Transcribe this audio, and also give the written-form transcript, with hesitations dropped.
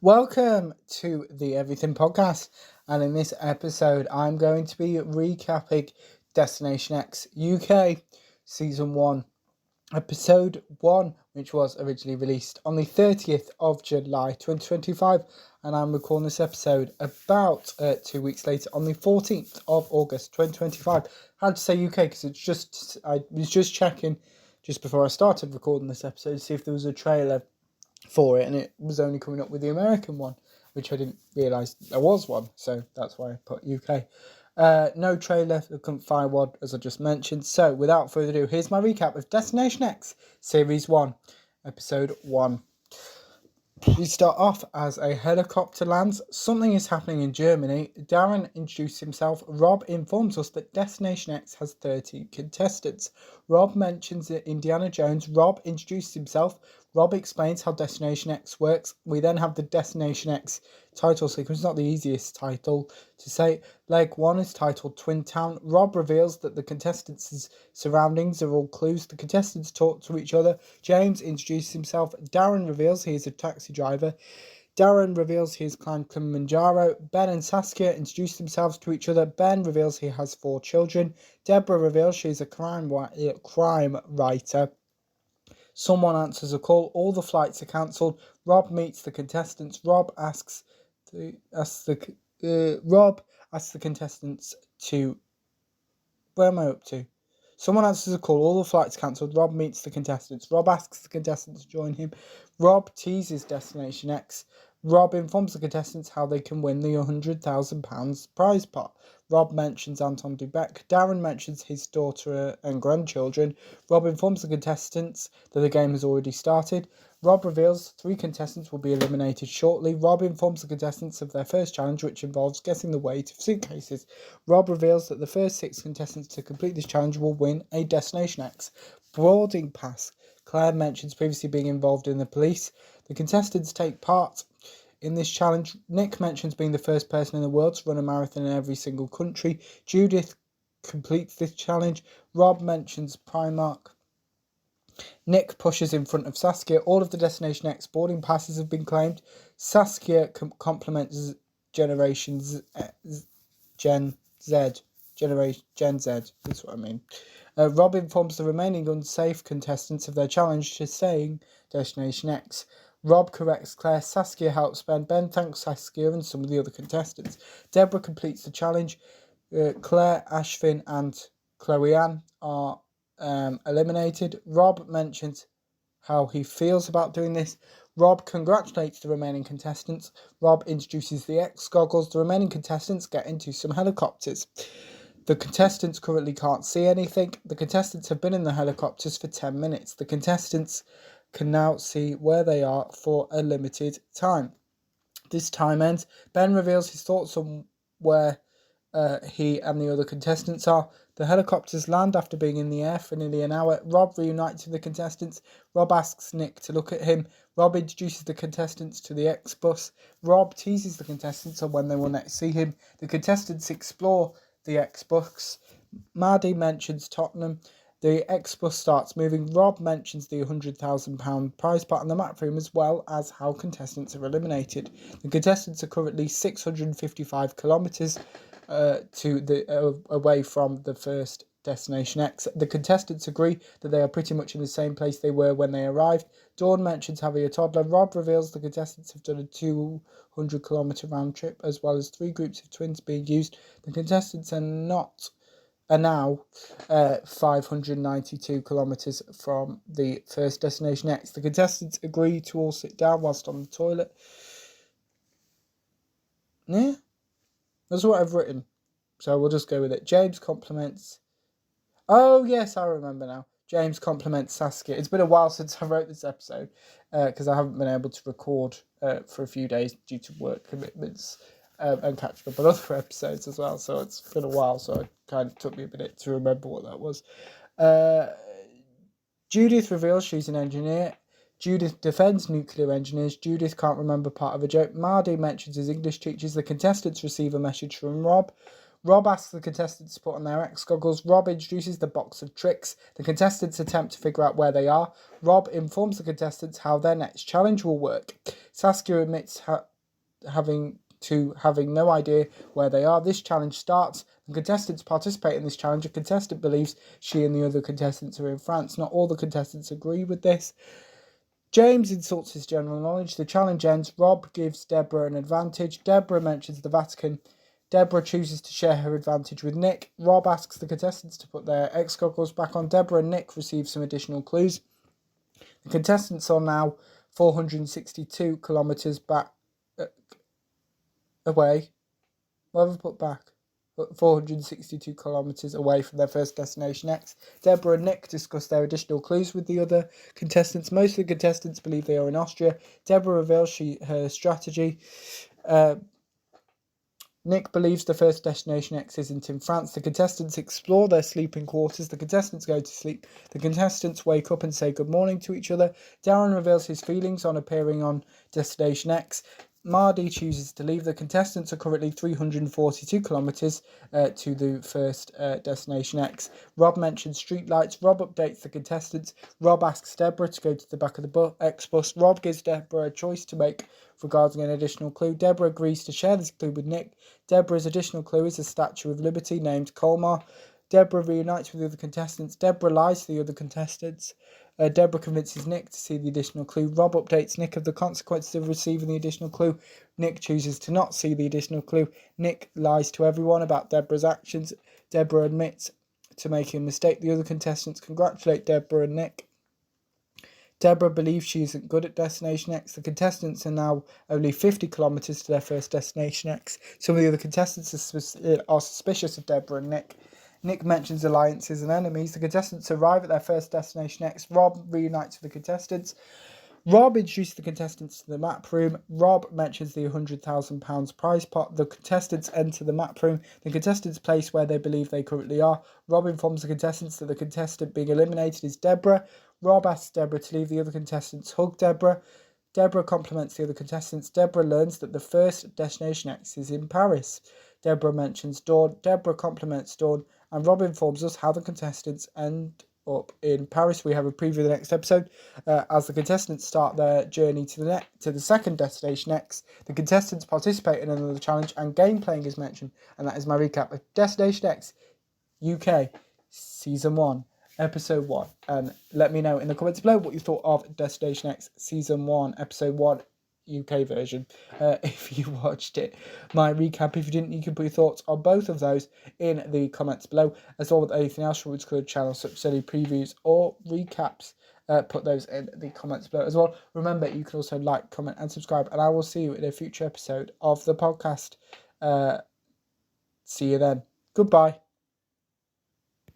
Welcome to the Everything Podcast, and in this episode, I'm going to be recapping Destination X UK Season 1, Episode 1, which was originally released on the 30th of July 2025, and I'm recording this episode about 2 weeks later on the 14th of August 2025. I had to say UK because I was just checking just before I started recording this episode to see if there was a trailer for it, and it was only coming up with the American one, which I didn't realise there was one, so that's why I put UK. No trailer, I couldn't find one, as I just mentioned. So without further ado, here's my recap of Destination X Series 1, Episode 1. We start off as a helicopter lands. Something is happening in Germany. Darren introduces himself. Rob informs us that Destination X has 30 contestants. Rob mentions Indiana Jones. Rob introduces himself. Rob explains how Destination X works. We then have the Destination X title sequence. Not the easiest title to say. Leg 1 is titled Twin Town. Rob reveals that the contestants' surroundings are all clues. The contestants talk to each other. James introduces himself. Darren reveals he is a taxi driver. Darren reveals he has climbed Kilimanjaro. Ben and Saskia introduce themselves to each other. Ben reveals he has 4 children. Deborah reveals she is a crime writer. Someone answers a call. All the flights are cancelled. Rob meets the contestants. Rob asks the contestants to. Where am I up to? Someone answers a call. All the flights cancelled. Rob meets the contestants. Rob asks the contestants to join him. Rob teases Destination X. Rob informs the contestants how they can win the £100,000 prize pot. Rob mentions Anton Dubek. Darren mentions his daughter and grandchildren. Rob informs the contestants that the game has already started. Rob reveals 3 contestants will be eliminated shortly. Rob informs the contestants of their first challenge, which involves guessing the weight of suitcases. Rob reveals that the first 6 contestants to complete this challenge will win a Destination X boarding pass. Claire mentions previously being involved in the police. The contestants take part in this challenge. Nick mentions being the first person in the world to run a marathon in every single country. Judith completes this challenge. Rob mentions Primark. Nick pushes in front of Saskia. All of the Destination X boarding passes have been claimed. Saskia compliments Generation Z. Gen Z. That's what I mean. Rob informs the remaining unsafe contestants of their challenge to saying Destination X. Rob corrects Claire. Saskia helps Ben. Ben thanks Saskia and some of the other contestants. Deborah completes the challenge. Claire, Ashvin and Chloe Ann are eliminated. Rob mentions how he feels about doing this. Rob congratulates the remaining contestants. Rob introduces the X goggles. The remaining contestants get into some helicopters. The contestants currently can't see anything. The contestants have been in the helicopters for 10 minutes. The contestants can now see where they are for a limited time. This time ends. Ben reveals his thoughts on where he and the other contestants are. The helicopters land after being in the air for nearly an hour. Rob reunites with the contestants. Rob asks Nick to look at him. Rob introduces the contestants to the X-Bus. Rob teases the contestants on when they will next see him. The contestants explore the X-Bus. Maddie mentions Tottenham. The X-Bus starts moving. Rob mentions the £100,000 prize pot and the map room, as well as how contestants are eliminated. The contestants are currently 655 kilometres away from the first Destination X. The contestants agree that they are pretty much in the same place they were when they arrived. Dawn mentions having a toddler. Rob reveals the contestants have done a 200-kilometre round trip, as well as 3 groups of twins being used. The contestants are now 592 kilometres from the first Destination X. The contestants agree to all sit down whilst on the toilet. Yeah, that's what I've written, so we'll just go with it. James compliments... Oh, yes, I remember now. James compliments Saskia. It's been a while since I wrote this episode, because I haven't been able to record for a few days due to work commitments. And catching up on other episodes as well, so it's been a while, so it kind of took me a minute to remember what that was. Judith reveals she's an engineer. Judith defends nuclear engineers. Judith can't remember part of a joke. Mardy mentions his English teachers. The contestants receive a message from Rob. Rob asks the contestants to put on their X goggles. Rob introduces the box of tricks. The contestants attempt to figure out where they are. Rob informs the contestants how their next challenge will work. Saskia admits having no idea where they are. This challenge starts. The contestants participate in this challenge. A contestant believes she and the other contestants are in France. Not all the contestants agree with this. James insults his general knowledge. The challenge ends. Rob gives Deborah an advantage. Deborah mentions the Vatican. Deborah chooses to share her advantage with Nick. Rob asks the contestants to put their X goggles back on. Deborah and Nick receive some additional clues. The contestants are now 462 kilometres back away. What have I put back? 462 kilometres away from their first destination X. Deborah and Nick discuss their additional clues with the other contestants. Most of the contestants believe they are in Austria. Deborah reveals her strategy. Nick believes the first destination X isn't in France. The contestants explore their sleeping quarters. The contestants go to sleep. The contestants wake up and say good morning to each other. Darren reveals his feelings on appearing on Destination X. Mardy chooses to leave. The contestants are currently 342 kilometres to the first Destination X. Rob mentions streetlights. Rob updates the contestants. Rob asks Deborah to go to the back of the X bus. Rob gives Deborah a choice to make regarding an additional clue. Deborah agrees to share this clue with Nick. Deborah's additional clue is a Statue of Liberty named Colmar. Deborah reunites with the other contestants. Deborah lies to the other contestants. Deborah convinces Nick to see the additional clue. Rob updates Nick of the consequences of receiving the additional clue. Nick chooses to not see the additional clue. Nick lies to everyone about Deborah's actions. Deborah admits to making a mistake. The other contestants congratulate Deborah and Nick. Deborah believes she isn't good at Destination X. The contestants are now only 50 kilometres to their first Destination X. Some of the other contestants are suspicious of Deborah and Nick. Nick mentions alliances and enemies. The contestants arrive at their first Destination X. Rob reunites with the contestants. Rob introduces the contestants to the map room. Rob mentions the £100,000 prize pot. The contestants enter the map room. The contestants place where they believe they currently are. Rob informs the contestants that the contestant being eliminated is Deborah. Rob asks Deborah to leave. The other contestants hug Deborah. Deborah compliments the other contestants. Deborah learns that the first Destination X is in Paris. Deborah mentions Dawn. Deborah compliments Dawn. And Rob informs us how the contestants end up in Paris. We have a preview of the next episode as the contestants start their journey to the second Destination X. The contestants participate in another challenge and game playing is mentioned, and that is my recap of Destination X UK Season 1 Episode 1. And let me know in the comments below what you thought of Destination X Season 1 Episode 1 UK version if you watched it. My recap, if you didn't, you can put your thoughts on both of those in the comments below, as well with anything else from Woods Good channel, such as any previews or recaps. Put those in the comments below as well. Remember, you can also like, comment and subscribe, and I will see you in a future episode of the podcast. See you then. Goodbye.